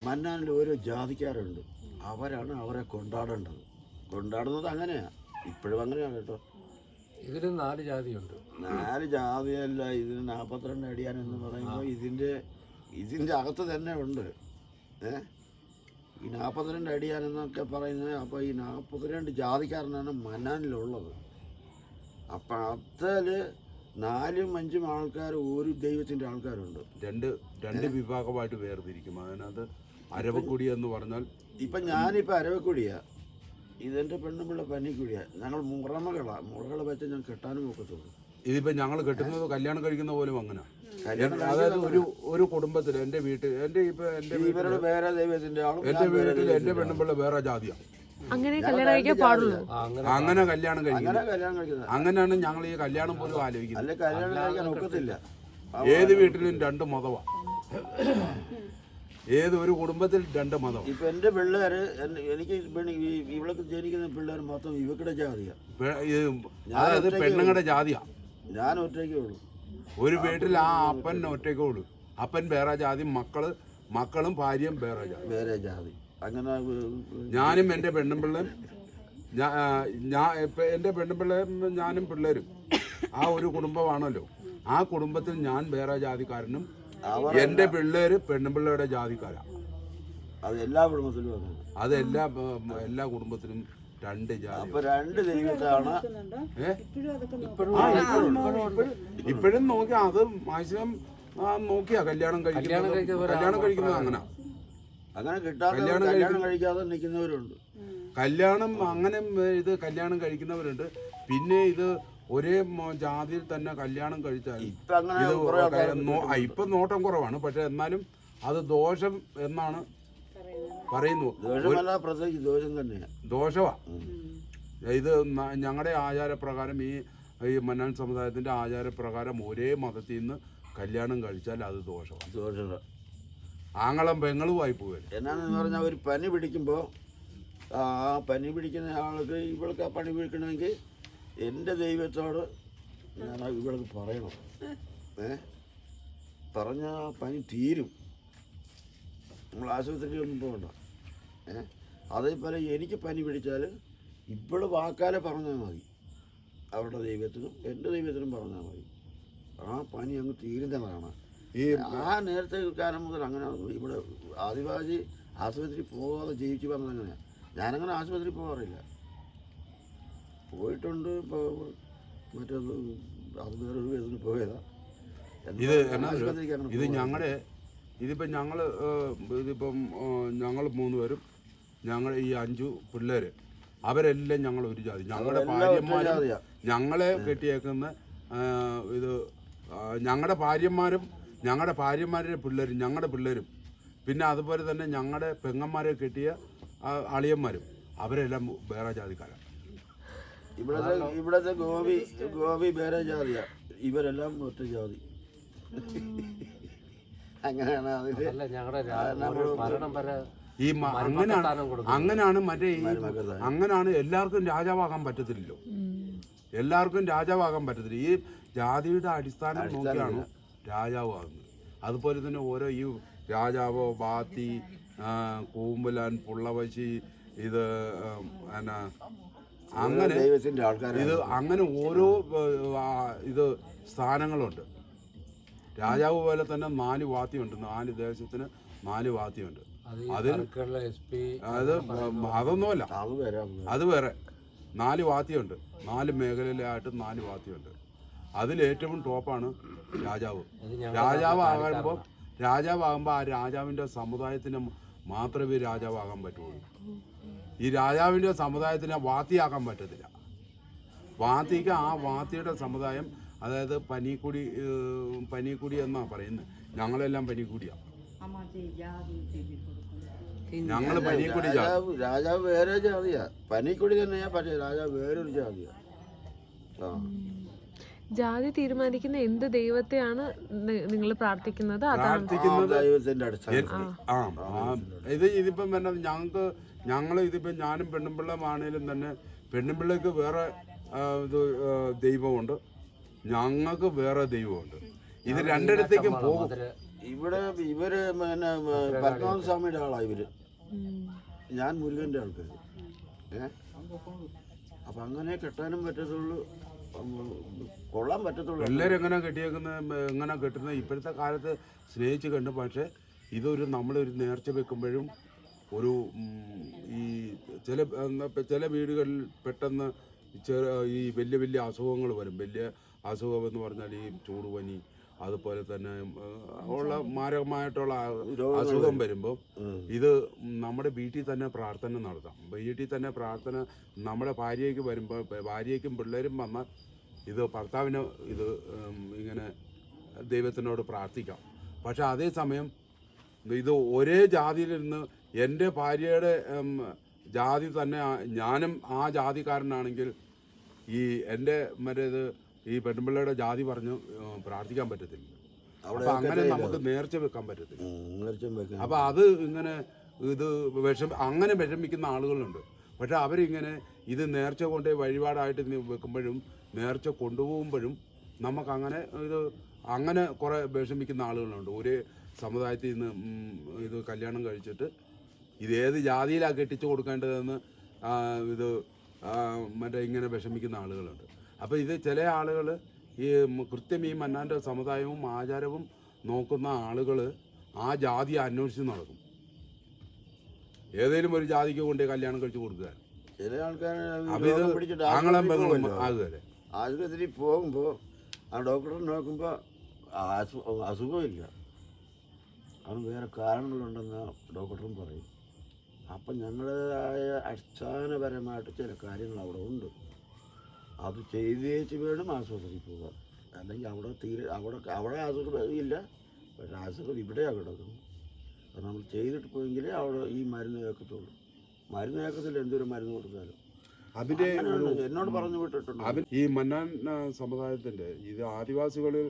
മന്നാനിൽ ഓരോ ജാതിക്കാരുണ്ട്, അവരാണ് അവരെ കൊണ്ടാടേണ്ടത്. കൊണ്ടാടുന്നത് അങ്ങനെയാണ്, ഇപ്പോഴും അങ്ങനെയാണ് കേട്ടോ. ഇതിന് 4 ജാതിയുണ്ട്. 4 ജാതിയല്ല, ഇതിന് 42 അടിയാൻ എന്ന് പറയുമ്പോൾ ഇതിൻ്റെ അകത്ത് തന്നെ ഉണ്ട്. ഈ 42 അടിയാൻ എന്നൊക്കെ പറയുന്നത്. അപ്പോൾ ഈ 42 ജാതിക്കാരനാണ് മന്നാനിലുള്ളത്. അപ്പം അതിൽ 4ഉം 5ഉം ആൾക്കാർ ഒരു ദൈവത്തിൻ്റെ ആൾക്കാരുണ്ട്. രണ്ട് വിഭാഗമായിട്ട് വേർതിരിക്കും. അതിനകത്ത് അരവക്കുടി എന്ന് പറഞ്ഞാൽ, ഇപ്പം ഞാനിപ്പോൾ അരവക്കുടിയാണ്, ഇതെൻ്റെ പെണ്ണുമ്പിള്ള പന്നിക്കുടിയാണ്. ഞങ്ങൾ മുറകളെ വെച്ച് ഞാൻ കെട്ടാനും ഒക്കത്തുള്ളൂ. ഇതിപ്പോൾ ഞങ്ങൾ കെട്ടുന്നത് കല്യാണം കഴിക്കുന്ന പോലും അങ്ങനെ. അതായത് ഒരു കുടുംബത്തിൽ എൻ്റെ വീട്ടിൽ ഇവരുടെ വേറെ ദൈവത്തിൻ്റെ ആളും എൻ്റെ വീട്ടിൽ എൻ്റെ പെണ്ണുമ്പിള്ള വേറെ ജാതിയാണ്. അങ്ങനെ കല്യാണം കഴിക്കാൻ പാടുള്ളൂ. അങ്ങനെ കല്യാണം കഴിക്കുന്നത്. അങ്ങനെയാണ് ഞങ്ങൾ ഈ കല്യാണം പോലും ആലോചിക്കുന്നത്. അല്ലെ കല്യാണം കഴിക്കാൻ ഒക്കത്തില്ല. ഏത് വീട്ടിലും 2 മതമാണ്. ഏതൊരു കുടുംബത്തിൽ 2 മതം. ഇപ്പൊ എന്റെ പിള്ളേർ, എനിക്ക് ഇവളൊക്കെ ജനിക്കുന്ന പിള്ളേർ മൊത്തം ഇവക്കടെ ജാതിയാ. അതായത് പെണ്ണുങ്ങളുടെ ജാതിയാ. ഞാൻ ഒറ്റയ്ക്കേ ഉള്ളൂ. ഒരു വീട്ടിൽ ആ അപ്പൻ ഒറ്റയ്ക്കേ ഉള്ളൂ. അപ്പൻ വേറെ ജാതി, മക്കളും ഭാര്യയും വേറെ ജാതി. അങ്ങനെ ഞാനും എൻ്റെ പെണ്ണുമ്പിള്ളയും എൻ്റെ പെണ്ണുമ്പിള്ളയും ഞാനും പിള്ളേരും ആ ഒരു കുടുംബമാണല്ലോ. ആ കുടുംബത്തിൽ ഞാൻ വേറെ ജാതിക്കാരനും എൻ്റെ പിള്ളേര് പെണ്ണുമ്പിള്ളയുടെ ജാതിക്കാരാ. അത് എല്ലാ കുടുംബത്തിലും അത് എല്ലാ കുടുംബത്തിലും 2 ജാതി. അപ്പൊ 2 ദൈവത്താണ് ഇപ്പോഴും നോക്കിയാ, അത് മാക്സിമം നോക്കിയാ കല്യാണം കഴിക്കുന്നത് അങ്ങനെ കിട്ടാതെ കല്യാണം കഴിക്കാതെ നിൽക്കുന്നവരുണ്ട്. കല്യാണം കഴിക്കുന്നവരുണ്ട്. പിന്നെ ഇത് ഒരേ ജാതിയിൽ തന്നെ കല്യാണം കഴിച്ചാൽ ഇപ്പൊ നോട്ടം കുറവാണ്. പക്ഷെ എന്നാലും അത് ദോഷം എന്നാണ് പറയുന്നു. ദോഷമാ. ഇത് ഞങ്ങളുടെ ആചാരപ്രകാരം, ഈ മന്നാൻ സമുദായത്തിന്റെ ആചാരപ്രകാരം ഒരേ മതത്തിൽ നിന്ന് കല്യാണം കഴിച്ചാൽ അത് ദോഷമാണ്. ആങ്ങളും പെങ്ങളുമായി പോവുക. എന്നാന്ന് പറഞ്ഞാൽ ഒരു പനി പിടിക്കുമ്പോൾ ആ പനി പിടിക്കുന്ന ആൾക്ക് ഇവൾക്ക് ആ പനി പിടിക്കണമെങ്കിൽ എൻ്റെ ദൈവത്തോട് ഞാൻ ഇവൾക്ക് പറയണം. പറഞ്ഞാൽ പനി തീരും. നമ്മൾ ആശുപത്രിയിലൊന്നും പോകണ്ട. അതേപോലെ എനിക്ക് പനി പിടിച്ചാൽ ഇവള് വാക്കാലെ പറഞ്ഞാൽ മതി. അവരുടെ ദൈവത്തിനും എൻ്റെ ദൈവത്തിനും പറഞ്ഞാൽ മതി. ആ പനി അങ്ങ് തീരുന്നതാണ്. ആ നേരത്തെ കാലം മുതൽ അങ്ങനെ ഇവിടെ ആദിവാസി ആശുപത്രി പോകാതെ ജീവിച്ചു പറഞ്ഞത് അങ്ങനെയാണ്. ഞാനങ്ങനെ ആശുപത്രി പോകാറില്ല. പോയിട്ടുണ്ട്. ഇപ്പോൾ മറ്റൊന്ന് അത് വേറൊരു ഇതിന് പോയതാ. ഇത് ഇതിപ്പം ഞങ്ങൾ 3 പേരും, ഞങ്ങൾ ഈ 5 പിള്ളേര്, അവരെല്ലാം ഞങ്ങൾ ഒരു ജാതി. ഞങ്ങളുടെ ഭാര്യമാരും ഞങ്ങളെ കെട്ടിയേക്കുന്ന ഞങ്ങളുടെ ഭാര്യമാരും ഞങ്ങളുടെ ഭാര്യമാരുടെ പിള്ളേരും ഞങ്ങളുടെ പിള്ളേരും, പിന്നെ അതുപോലെ തന്നെ ഞങ്ങളുടെ പെങ്ങന്മാരെ കെട്ടിയ അളിയന്മാരും, അവരെല്ലാം വേറെ ജാതിക്കാരാണ്. ഇവിടത്തെ ഗോപി വേറെ ജാതിയാ, ഇവരെല്ലാം ഒറ്റ ജാതി. അങ്ങനെയാണ് അങ്ങനെയാണ് അങ്ങനെയാണ്. എല്ലാവർക്കും രാജാവാകാൻ പറ്റത്തില്ലല്ലോ. ഈ ജാതിയുടെ അടിസ്ഥാനം നോക്കിയാണ് രാജാവാകുന്നത്. അതുപോലെ തന്നെ ഓരോ ഈ രാജാവോ, ബാത്തി, കൂമ്പലാൻ, പുള്ളവശി, ഇത് അങ്ങനെ ഓരോ സ്ഥാനങ്ങളുണ്ട്. രാജാവ് പോലെ തന്നെ 4 വാത്തിയുണ്ട്. 4 ദേശത്തിന് 4 വാത്തിയുണ്ട്. അതൊന്നുമല്ല, അത് വേറെ 4 വാത്തിയുണ്ട്. 4 മേഖലയിലായിട്ട് 4 വാത്തിയുണ്ട്. അതിലേറ്റവും ടോപ്പാണ് രാജാവ്. രാജാവാകുമ്പോൾ ആ രാജാവിൻ്റെ സമുദായത്തിന് മാത്രമേ രാജാവാകാൻ പറ്റുള്ളൂ. ഈ രാജാവിൻ്റെ സമുദായത്തിനെ വാത്തിയാക്കാൻ പറ്റത്തില്ല. വാത്തിക്ക് ആ വാത്തിയുടെ സമുദായം, അതായത് പനിക്കുടി എന്നാണ് പറയുന്നത്. ഞങ്ങളെല്ലാം പനിക്കുടിയാണ്. ഞങ്ങൾ പനിക്കുടി രാജാവ് വേറെ ജാതിയാ. പനിക്കുടി തന്നെയാ, പക്ഷേ രാജാവ് വേറൊരു ജാതിയാ. ജാതി തീരുമാനിക്കുന്ന എന്ത് ദൈവത്തെയാണ് നിങ്ങൾ പ്രാർത്ഥിക്കുന്നത്? ഇതിപ്പം ഇതിപ്പം ഞാനും പെണ്ണുമ്പിള്ളമാണേലും തന്നെ പെണ്ണുമ്പിള്ളക്ക് വേറെ ദൈവമുണ്ട്, ഞങ്ങൾക്ക് വേറെ ദൈവമുണ്ട്. ഇത് രണ്ടിടത്തേക്കും പോകും. ഇവിടെ ഇവര് പിന്നെ പത്മനാഭ സ്വാമിയുടെ ആളാണ് ഇവര്. ഞാൻ മുരുകൻ്റെ ആൾക്കാർ. അപ്പം അങ്ങനെ കെട്ടാനും പറ്റത്തുള്ളൂ, കൊള്ളാൻ പറ്റത്തുള്ളൂ. എല്ലാവരും എങ്ങനെ എങ്ങനെ കെട്ടുന്നത് ഇപ്പോഴത്തെ കാലത്ത് സ്നേഹിച്ച് കണ്ടു. പക്ഷേ ഇതൊരു നമ്മളൊരു നേർച്ച വെക്കുമ്പോഴും ഒരു ഈ ചില വീടുകളിൽ പെട്ടെന്ന് ഈ വലിയ വലിയ അസുഖങ്ങൾ വരും. വലിയ അസുഖം എന്ന് പറഞ്ഞാൽ ഈ ചൂടുപനി, അതുപോലെ തന്നെ ഉള്ള മാരകമായിട്ടുള്ള അസുഖം വരുമ്പോൾ ഇത് നമ്മുടെ വീട്ടിൽ തന്നെ പ്രാർത്ഥന നടത്താം. വീട്ടിൽ തന്നെ പ്രാർത്ഥന നമ്മുടെ ഭാര്യയ്ക്ക് വരുമ്പോൾ, ഭാര്യയ്ക്കും പിള്ളേരും വന്നാൽ ഇത് ഭർത്താവിന് ഇത് ഇങ്ങനെ ദൈവത്തിനോട് പ്രാർത്ഥിക്കാം. പക്ഷെ അതേസമയം ഇത് ഒരേ ജാതിയിലിരുന്ന് എൻ്റെ ഭാര്യയുടെ ജാതി തന്നെ ഞാനും ആ ജാതിക്കാരനാണെങ്കിൽ ഈ എൻ്റെ മറ്റേത് ഈ പെൺപിള്ളയുടെ ജാതി പറഞ്ഞ് പ്രാർത്ഥിക്കാൻ പറ്റത്തില്ല. അപ്പം അങ്ങനെ നമുക്ക് നേർച്ച വെക്കാൻ പറ്റത്തില്ല. അപ്പം അത് ഇങ്ങനെ ഇത് അങ്ങനെ വിഷമിക്കുന്ന ആളുകളുണ്ട്. പക്ഷെ അവരിങ്ങനെ ഇത് നേർച്ച കൊണ്ട് വഴിപാടായിട്ട് വെക്കുമ്പോഴും നേർച്ച കൊണ്ടുപോകുമ്പോഴും നമുക്കങ്ങനെ അങ്ങനെ കുറേ വിഷമിക്കുന്ന ആളുകളുണ്ട്. ഒരേ സമുദായത്തിൽ നിന്ന് ഇത് കല്യാണം കഴിച്ചിട്ട് ഇത് ഏത് ജാതിയിലാണ് കെട്ടിച്ചു കൊടുക്കേണ്ടതെന്ന് ഇത് മറ്റേ ഇങ്ങനെ വിഷമിക്കുന്ന ആളുകളുണ്ട്. അപ്പോൾ ഇത് ചില ആളുകൾ ഈ കൃത്യം ഈ മന്നാൻ്റെ സമുദായവും ആചാരവും നോക്കുന്ന ആളുകൾ ആ ജാതി അന്വേഷിച്ച് നടക്കും. ഏതെങ്കിലും ഒരു ജാതിക്ക് കൊണ്ട് കല്യാണം കഴിച്ച് കൊടുക്കുക. ചില ആൾക്കാർ ആകുകയല്ലേ. ആശുപത്രിയിൽ പോകുമ്പോൾ ആ ഡോക്ടറെ നോക്കുമ്പോൾ അസുഖമില്ല, അത് വേറെ കാരണങ്ങളുണ്ടെന്ന് ഡോക്ടറും പറയും. അപ്പം ഞങ്ങളുടേതായ അടിസ്ഥാനപരമായിട്ട് ചില കാര്യങ്ങൾ അവിടെ ഉണ്ട്. അത് ചെയ്തേച്ച് വേണം ആശുപത്രിയിൽ പോകാൻ. അല്ലെങ്കിൽ അവിടെ അസുഖം ഇല്ല, പക്ഷെ അസുഖം ഇവിടെയാണ് കിടക്കുന്നത്. അത് നമ്മൾ ചെയ്തിട്ട് പോയെങ്കിലേ അവിടെ ഈ മരുന്ന് കേൾക്കത്തുള്ളൂ. മരുന്ന് കേൾക്കത്തില്ല, എന്തൊരു മരുന്ന് കൊടുത്താലും. അതിൻ്റെ എന്നോട് പറഞ്ഞു വിട്ടിട്ടുണ്ട്. ഈ മന്നാൻ സമുദായത്തിൻ്റെ ഇത് ആദിവാസികളിൽ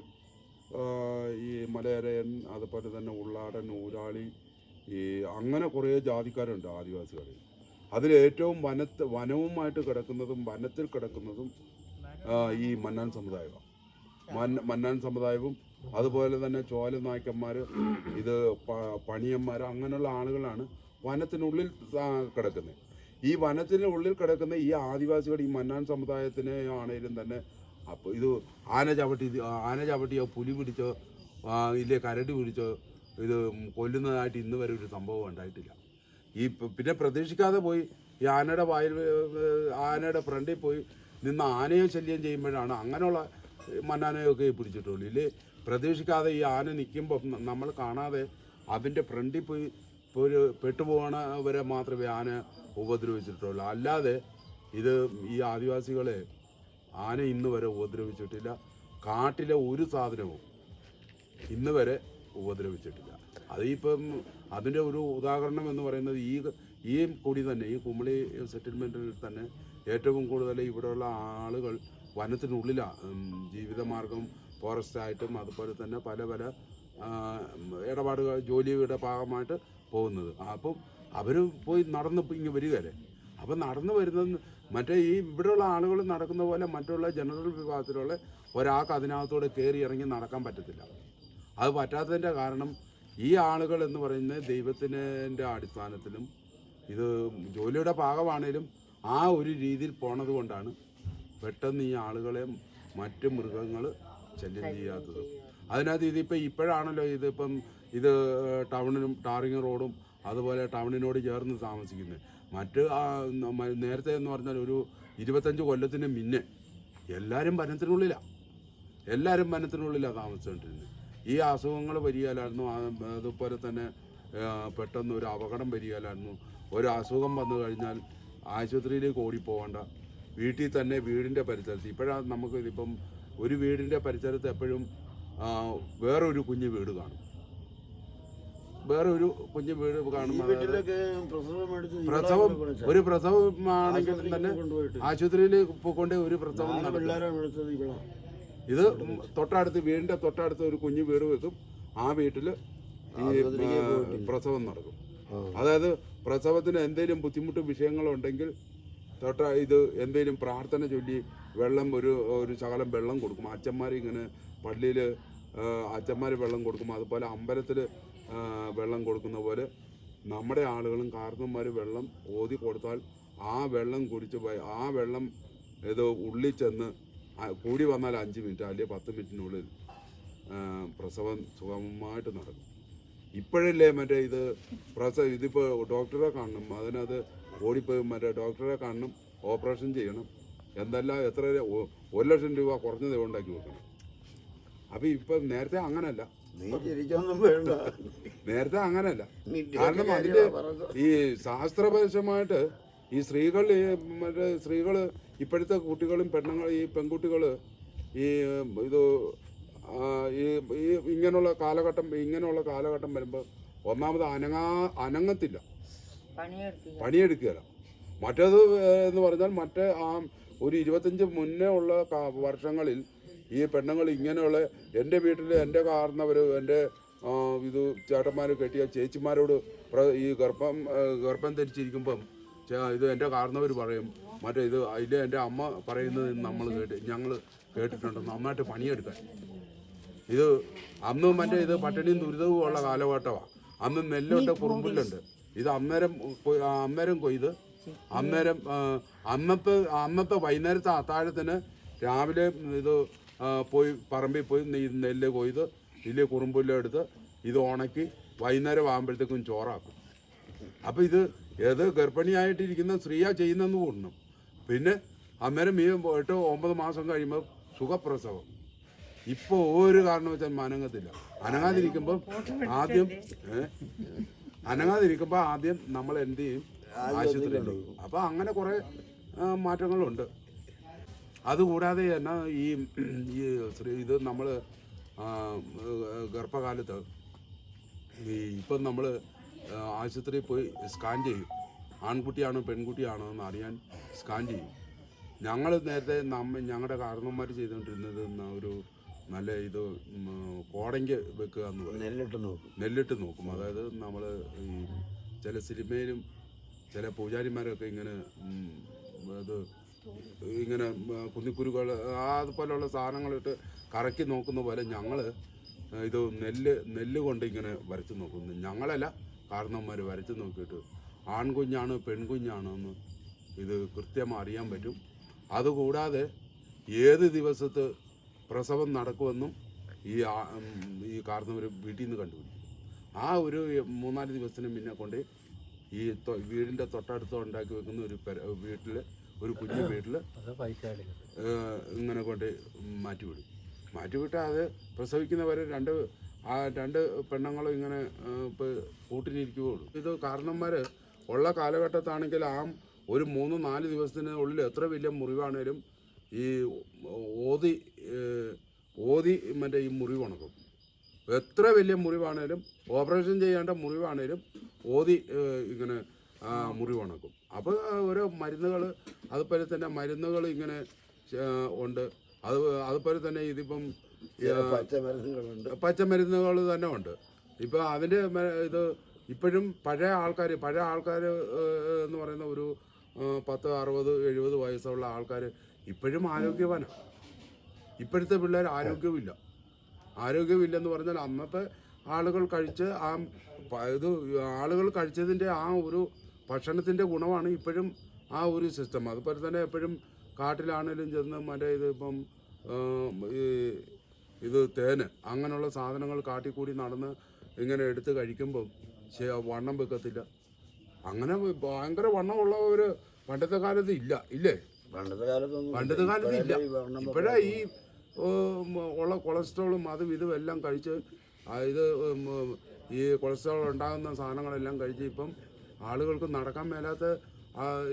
ഈ മലയരയൻ, അതുപോലെ തന്നെ ഉള്ളാടൻ, ഊരാളി, ഈ അങ്ങനെ കുറേ ജാതിക്കാരുണ്ട് ആദിവാസികളിൽ. അതിലേറ്റവും വനവുമായിട്ട് കിടക്കുന്നതും വനത്തിൽ കിടക്കുന്നതും ഈ മന്നാൻ സമുദായമാണ്. മന്നാൻ സമുദായവും അതുപോലെ തന്നെ ചോല നായ്ക്കന്മാർ, ഇത് പണിയന്മാർ, അങ്ങനെയുള്ള ആളുകളാണ് വനത്തിനുള്ളിൽ കിടക്കുന്നത്. ഈ വനത്തിനുള്ളിൽ കിടക്കുന്ന ഈ ആദിവാസികൾ ഈ മന്നാൻ സമുദായത്തിനെ ആണെങ്കിലും തന്നെ അപ്പോൾ ഇത് ആന ചവിട്ടിയോ പുലി പിടിച്ചോ ഇല്ലേ കരടി പിടിച്ചോ ഇത് കൊല്ലുന്നതായിട്ട് ഇന്ന് വരെ ഒരു സംഭവം ഉണ്ടായിട്ടില്ല. ഈ പിന്നെ പ്രതീക്ഷിക്കാതെ പോയി ഈ ആനയുടെ ഫ്രണ്ടിൽ പോയി നിന്ന് ആനയെ ശല്യം ചെയ്യുമ്പോഴാണ് അങ്ങനെയുള്ള മന്നാനയൊക്കെ പിടിച്ചിട്ടുള്ളൂ. ഇല്ലേ പ്രതീക്ഷിക്കാതെ ഈ ആന നിൽക്കുമ്പോൾ നമ്മൾ കാണാതെ അതിൻ്റെ ഫ്രണ്ടിൽ പോയി ഒരു പെട്ടുപോകണവരെ മാത്രമേ ആന ഉപദ്രവിച്ചിട്ടുള്ളൂ. അല്ലാതെ ഇത് ഈ ആദിവാസികളെ ആന ഇന്ന് വരെ ഉപദ്രവിച്ചിട്ടില്ല. കാട്ടിലെ ഒരു സാധനവും ഇന്ന് വരെ ഉപദ്രവിച്ചിട്ടില്ല. അതിപ്പം അതിൻ്റെ ഒരു ഉദാഹരണം എന്ന് പറയുന്നത് ഈ കുടി തന്നെ, ഈ കുമളി സെറ്റിൽമെൻറ്റിൽ തന്നെ ഏറ്റവും കൂടുതൽ ഇവിടെയുള്ള ആളുകൾ വനത്തിനുള്ളിലാണ് ജീവിതമാർഗം ഫോറസ്റ്റായിട്ടും അതുപോലെ തന്നെ പല പല ഇടപാടുകൾ ജോലിയുടെ ഭാഗമായിട്ട് പോകുന്നത്. അപ്പം അവർ പോയി നടന്ന് ഇങ്ങനെ വരികയല്ലേ. അപ്പം നടന്നു വരുന്നത് മറ്റേ ഈ ഇവിടെയുള്ള ആളുകൾ നടക്കുന്ന പോലെ മറ്റുള്ള ജനറൽ വിഭാഗത്തിലുള്ള ഒരാൾക്ക് അതിനകത്തൂടെ കയറി ഇറങ്ങി നടക്കാൻ പറ്റത്തില്ല. അത് പറ്റാത്തതിൻ്റെ കാരണം ഈ ആളുകൾ എന്ന് പറയുന്നത് ദൈവത്തിൻ്റെ അടിസ്ഥാനത്തിലും ഇത് ജോലിയുടെ ഭാഗമാണേലും ആ ഒരു രീതിയിൽ പോണത് കൊണ്ടാണ് പെട്ടെന്ന് ഈ ആളുകളെ മറ്റ് മൃഗങ്ങൾ ശല്യം ചെയ്യാത്തത്. അതിനകത്ത് ഇപ്പോഴാണല്ലോ ഇതിപ്പം ഇത് ടൗണിനും ടാറിങ് റോഡും അതുപോലെ ടൗണിനോട് ചേർന്ന് താമസിക്കുന്നത്. മറ്റ് നേരത്തെ എന്ന് പറഞ്ഞാൽ ഒരു 25 കൊല്ലത്തിന് മുന്നേ എല്ലാവരും വനത്തിനുള്ളിലാണ് താമസിച്ചുകൊണ്ടിരുന്നത്. ഈ അസുഖങ്ങൾ വരികയില്ലായിരുന്നു. അതുപോലെ തന്നെ പെട്ടെന്ന് ഒരു അപകടം വരികയില്ലായിരുന്നു. ഒരു അസുഖം വന്നു കഴിഞ്ഞാൽ ആശുപത്രിയിലേക്ക് ഓടിപ്പോകണ്ട, വീട്ടിൽ തന്നെ വീടിൻ്റെ പരിസരത്ത്. ഇപ്പോഴാണ് നമുക്ക് ഇതിപ്പം ഒരു വീടിൻ്റെ പരിസരത്ത് എപ്പോഴും വേറൊരു കുഞ്ഞു വീട് കാണും. ഒരു പ്രസവമാണെങ്കിൽ തന്നെ ആശുപത്രിയിൽ പോയിക്കൊണ്ട് ഒരു പ്രസവം നടക്കും. ഇത് വീടിൻ്റെ തൊട്ടടുത്ത് ഒരു കുഞ്ഞു വീട് വെക്കും. ആ വീട്ടിൽ ഈ പ്രസവം നടക്കും. അതായത് പ്രസവത്തിന് എന്തെങ്കിലും ബുദ്ധിമുട്ട് വിഷയങ്ങളുണ്ടെങ്കിൽ ഇത് എന്തെങ്കിലും പ്രാർത്ഥന ചൊല്ലി വെള്ളം ഒരു ശകലം വെള്ളം കൊടുക്കും. അച്ഛന്മാർ ഇങ്ങനെ പള്ളിയിൽ അച്ഛന്മാർ വെള്ളം കൊടുക്കും, അതുപോലെ അമ്പലത്തിൽ വെള്ളം കൊടുക്കുന്ന പോലെ നമ്മുടെ ആളുകളും കാരണന്മാർ വെള്ളം ഓതി കൊടുത്താൽ ആ വെള്ളം കുടിച്ച് ആ വെള്ളം ഇത് ഉള്ളിൽ ചെന്ന് കൂടി വന്നാൽ 5 മിനിറ്റ് അല്ലെങ്കിൽ 10 മിനിറ്റിനുള്ളിൽ പ്രസവം സുഗമമായിട്ട് നടക്കും. ഇപ്പോഴല്ലേ മറ്റേ ഇതിപ്പോൾ ഡോക്ടറെ കാണണം, അതിനകത്ത് ഓടിപ്പോയി മറ്റേ ഡോക്ടറെ കാണണം, ഓപ്പറേഷൻ ചെയ്യണം, എന്തെല്ലാം എത്ര 1 ലക്ഷം രൂപ കുറഞ്ഞത് ഉണ്ടാക്കി വെക്കണം. അപ്പം ഇപ്പം നേരത്തെ അങ്ങനല്ല, നീ ചിരിക്കൊന്നും വേണ്ട. നേരത്തെ അങ്ങനല്ല. നിന്റെ കാരണം അതിൻ്റെ ഈ ശാസ്ത്രപരമായിട്ട് ഈ സ്ത്രീകൾ മറ്റേ സ്ത്രീകൾ ഇപ്പോഴത്തെ കുട്ടികളും പെൺകുട്ടികൾ ഈ ഇങ്ങനെയുള്ള കാലഘട്ടം വരുമ്പോൾ ഒന്നാമത് അനങ്ങത്തില്ല, പണിയെടുക്കുകയില്ല. മറ്റേത് എന്ന് പറഞ്ഞാൽ മറ്റേ ഒരു 25 മുന്നേ ഉള്ള വർഷങ്ങളിൽ ഈ പെണ്ണുങ്ങൾ ഇങ്ങനെയുള്ള എൻ്റെ വീട്ടിൽ എൻ്റെ കാരണവർ എൻ്റെ ചേട്ടന്മാർ കെട്ടിയ ചേച്ചിമാരോട് ഈ ഗർഭം ധരിച്ചിരിക്കുമ്പം ഇത് എൻ്റെ കാരണവർ പറയും, മറ്റേ അതിൽ എൻ്റെ അമ്മ പറയുന്നത് ഞങ്ങൾ കേട്ടിട്ടുണ്ട്, നന്നായിട്ട് പണിയെടുക്കാൻ. ഇത് അന്ന് മറ്റേ പട്ടിണിയും ദുരിതവും ഉള്ള കാലഘട്ടമാണ്. അന്ന് നെല്ലുണ്ട്, കുറുമ്പുല്ലുണ്ട്. ഇത് അന്നേരം കൊയ്ത് അന്നത്തെ വൈകുന്നേരത്തെ അത്താഴത്തിന് രാവിലെ പോയി പറമ്പിൽ പോയി നെല്ല് കൊയ്ത് ഇതിൽ കുറുമ്പുല്ല് എടുത്ത് ഇത് ഉണക്കി വൈകുന്നേരം ആകുമ്പോഴത്തേക്കും ചോറാക്കും. അപ്പോൾ ഏത് ഗർഭിണിയായിട്ടിരിക്കുന്ന സ്ത്രീയാ ചെയ്യുന്നെന്ന് തോന്നണം. പിന്നെ അന്നേരം 8-9 മാസം കഴിയുമ്പോൾ സുഖപ്രസവം. ഇപ്പോൾ ഒരു കാരണവശാൽ അനങ്ങത്തില്ല. അനങ്ങാതിരിക്കുമ്പോൾ ആദ്യം നമ്മൾ എന്ത് ചെയ്യും? ആശുപത്രിയിൽ. അപ്പോൾ അങ്ങനെ കുറേ മാറ്റങ്ങളുണ്ട്. അതുകൂടാതെ തന്നെ ഇത് നമ്മൾ ഗർഭകാലത്ത് ഇപ്പം നമ്മൾ ആശുപത്രിയിൽ പോയി സ്കാൻ ചെയ്യും, ആൺകുട്ടിയാണോ പെൺകുട്ടിയാണോ എന്ന് അറിയാൻ സ്കാൻ ചെയ്യും. ഞങ്ങൾ നേരത്തെ ഞങ്ങളുടെ കാരണന്മാർ ചെയ്തുകൊണ്ടിരുന്നത് ഒരു നല്ല കോടങ്ക് വെക്കുക എന്ന് പറയും, നെല്ലിട്ട് നോക്കും. അതായത് നമ്മൾ ഈ ചില സിനിമയിലും ചില പൂജാരിമാരൊക്കെ ഇങ്ങനെ കുന്നിക്കുരുകൾ അതുപോലെയുള്ള സാധനങ്ങളിട്ട് കറക്കി നോക്കുന്ന പോലെ ഞങ്ങൾ നെല്ല് കൊണ്ട് ഇങ്ങനെ വരച്ച് നോക്കുന്നു. ഞങ്ങളല്ല, കാരണന്മാർ വരച്ച് നോക്കിയിട്ട് ആൺകുഞ്ഞാണോ പെൺകുഞ്ഞാണോ എന്ന് ഇത് കൃത്യമായി അറിയാൻ പറ്റും. അതുകൂടാതെ ഏത് ദിവസത്ത് പ്രസവം നടക്കുമെന്നും ഈ കാരണവർ വീട്ടിൽ നിന്ന് കണ്ടുപിടിക്കും. ആ ഒരു 3-4 ദിവസത്തിന് മുന്നേ കൊണ്ട് ഈ വീടിൻ്റെ തൊട്ടടുത്ത് ഉണ്ടാക്കി വെക്കുന്ന ഒരു കുഞ്ഞു വീട്ടിൽ ഇങ്ങനെ കൊണ്ട് മാറ്റിവിട്ട് അത് പ്രസവിക്കുന്നവരെ രണ്ട് പെണ്ണുങ്ങളും ഇങ്ങനെ കൂട്ടിനിരിക്കുകയുള്ളൂ. ഇത് കാരണന്മാർ ഉള്ള കാലഘട്ടത്താണെങ്കിൽ ഒരു 3-4 ദിവസത്തിനുള്ളിൽ എത്ര വലിയ മുറിവാണേലും ഈ ഓതി മറ്റേ ഈ മുറിവ് ഉണക്കും. എത്ര വലിയ മുറിവാണേലും ഓപ്പറേഷൻ ചെയ്യേണ്ട മുറിവാണേലും ഓതി ഇങ്ങനെ മുറിവ് ഉണക്കും. അപ്പോൾ ഓരോ മരുന്നുകൾ അതുപോലെ തന്നെ മരുന്നുകൾ ഇങ്ങനെ ഉണ്ട്. അതുപോലെ തന്നെ ഇതിപ്പം പച്ചമരുന്നുകൾ തന്നെ ഉണ്ട്. ഇപ്പോൾ അതിൻ്റെ ഇപ്പോഴും പഴയ ആൾക്കാർ എന്ന് പറയുന്ന ഒരു 10, 60, 70 വയസ്സുള്ള ആൾക്കാർ ഇപ്പോഴും ആരോഗ്യവാനാണ്. ഇപ്പോഴത്തെ പിള്ളേർ ആരോഗ്യമില്ലെന്ന് പറഞ്ഞാൽ അന്നത്തെ ആളുകൾ കഴിച്ച് ആളുകൾ കഴിച്ചതിൻ്റെ ഒരു ഭക്ഷണത്തിൻ്റെ ഗുണമാണ് ഇപ്പോഴും ഒരു സിസ്റ്റം. അതുപോലെ തന്നെ എപ്പോഴും കാട്ടിലാണേലും ചെന്ന് മറ്റേ ഇപ്പം തേന് അങ്ങനെയുള്ള സാധനങ്ങൾ കാട്ടിക്കൂടി നടന്ന് ഇങ്ങനെ എടുത്ത് കഴിക്കുമ്പം വണ്ണം വെക്കത്തില്ല. അങ്ങനെ ഭയങ്കര വണ്ണമുള്ളവർ പണ്ടത്തെ കാലത്ത് ഇല്ലേ? പണ്ടത്തെ കാലത്ത് ഇല്ല. ഇപ്പോഴാ ഈ ഉള്ള കൊളസ്ട്രോളും അതും ഇതും എല്ലാം കഴിച്ച് ഈ കൊളസ്ട്രോൾ ഉണ്ടാകുന്ന സാധനങ്ങളെല്ലാം കഴിച്ച് ഇപ്പം ആളുകൾക്ക് നടക്കാൻ മേലാത്ത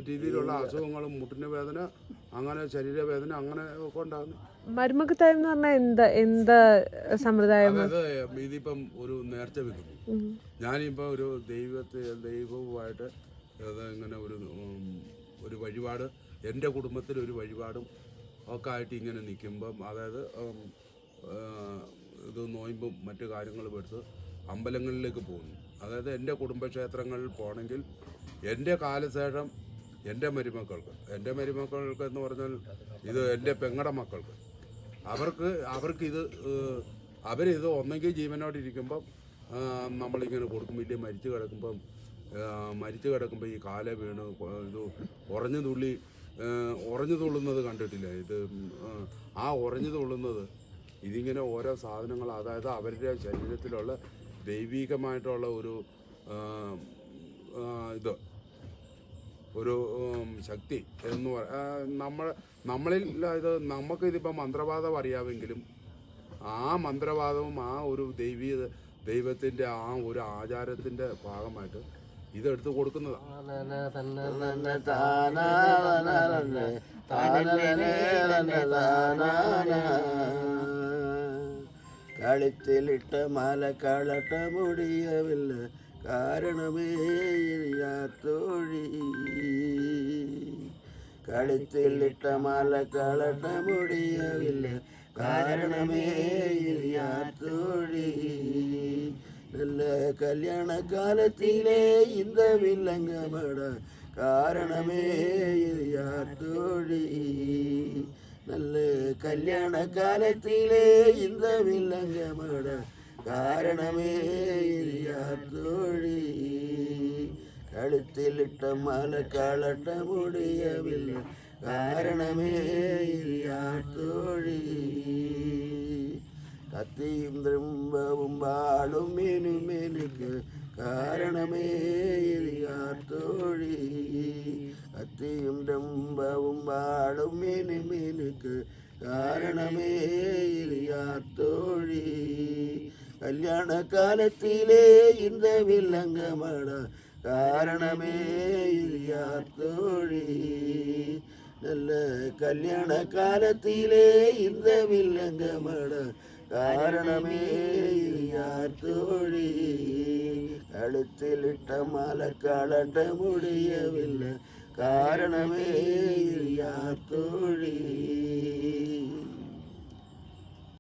രീതിയിലുള്ള അസുഖങ്ങളും മുട്ടിന് വേദന, അങ്ങനെ ശരീരവേദന അങ്ങനെ ഒക്കെ ഉണ്ടാകുന്നു. മരുമക്കത്തായം എന്ന് പറഞ്ഞാൽ എന്താ സമ്പ്രദായം? അതായത് ഇതിപ്പം ഒരു നേർച്ച വെക്കുന്നു. ഞാനിപ്പോൾ ഒരു ദൈവവുമായിട്ട് ഇങ്ങനെ ഒരു വഴിപാട്, എൻ്റെ കുടുംബത്തിൽ ഒരു വഴിപാടും ഒക്കെ ആയിട്ട് ഇങ്ങനെ നിൽക്കുമ്പം, അതായത് നോയമ്പും മറ്റു കാര്യങ്ങളും എടുത്ത് അമ്പലങ്ങളിലേക്ക് പോകുന്നു. അതായത് എൻ്റെ കുടുംബക്ഷേത്രങ്ങളിൽ പോകണമെങ്കിൽ എൻ്റെ കാലശേഷം എൻ്റെ മരുമക്കൾക്ക് എന്ന് പറഞ്ഞാൽ എൻ്റെ പെങ്ങടെ മക്കൾക്ക് അവർക്ക് അവരിത് ഒന്നെങ്കിൽ ജീവനോടിരിക്കുമ്പം നമ്മളിങ്ങനെ കൊടുക്കും. വലിയ മരിച്ചു കിടക്കുമ്പോൾ ഈ കാല വീണ് ഇത് ഉറഞ്ഞു തുള്ളുന്നത് കണ്ടിട്ടില്ല. ഇത് ആ ഉറഞ്ഞു തുള്ളുന്നത് ഇതിങ്ങനെ ഓരോ സാധനങ്ങൾ, അതായത് അവരുടെ ശരീരത്തിലുള്ള ദൈവികമായിട്ടുള്ള ഒരു ഇത് ഒരു ശക്തി എന്ന് നമ്മളിൽ ഇത് നമുക്കിതിപ്പോൾ മന്ത്രവാദം അറിയാമെങ്കിലും ആ മന്ത്രവാദവും ആ ഒരു ദൈവത്തിൻ്റെ ആ ഒരു ആചാരത്തിൻ്റെ ഭാഗമായിട്ട് ഇതെടുത്ത് കൊടുക്കുന്നതാണ്. കഴുത്തിലിട്ട മാല കളട്ട മുടിയവില്ല, കാരണമേ യാത്തോഴി. കഴുത്തിലിട്ട മാല കളട്ട മുടിയവില്ല, കാരണമേ യാത്തോഴി. நல்ல கல்யாண காலத்திலே இந்த வில்லங்கமட, காரணமே யார் தோழி. நல்ல கல்யாண காலத்திலே இந்த வில்லங்கமட, காரணமே யார் தோழி. கழுத்திலிட்ட மாலை கழட்ட முடியவில்லை, காரணமே யார் தோழி. കത്തിയും ദ്രംബവും വാളും മേനുമേനുക്ക്, കാരണമേ യാത്തോഴി. കത്തിയും ദ്രംബവും വാളും മേനുമേനുക്ക്, കാരണമേ യാത്തോഴി. കല്യാണ കാലത്തിലെ இந்த വില്ലങ്കമട, കാരണമേ യാത്തോഴി. நல்ல கல்யாண காலத்திலே இந்த வில்லங்கமட, காரணமே யார் தோழி. கழுத்திலிட்ட மாலை கழட்ட முடியவில்லை, காரணமே யார் தோழி.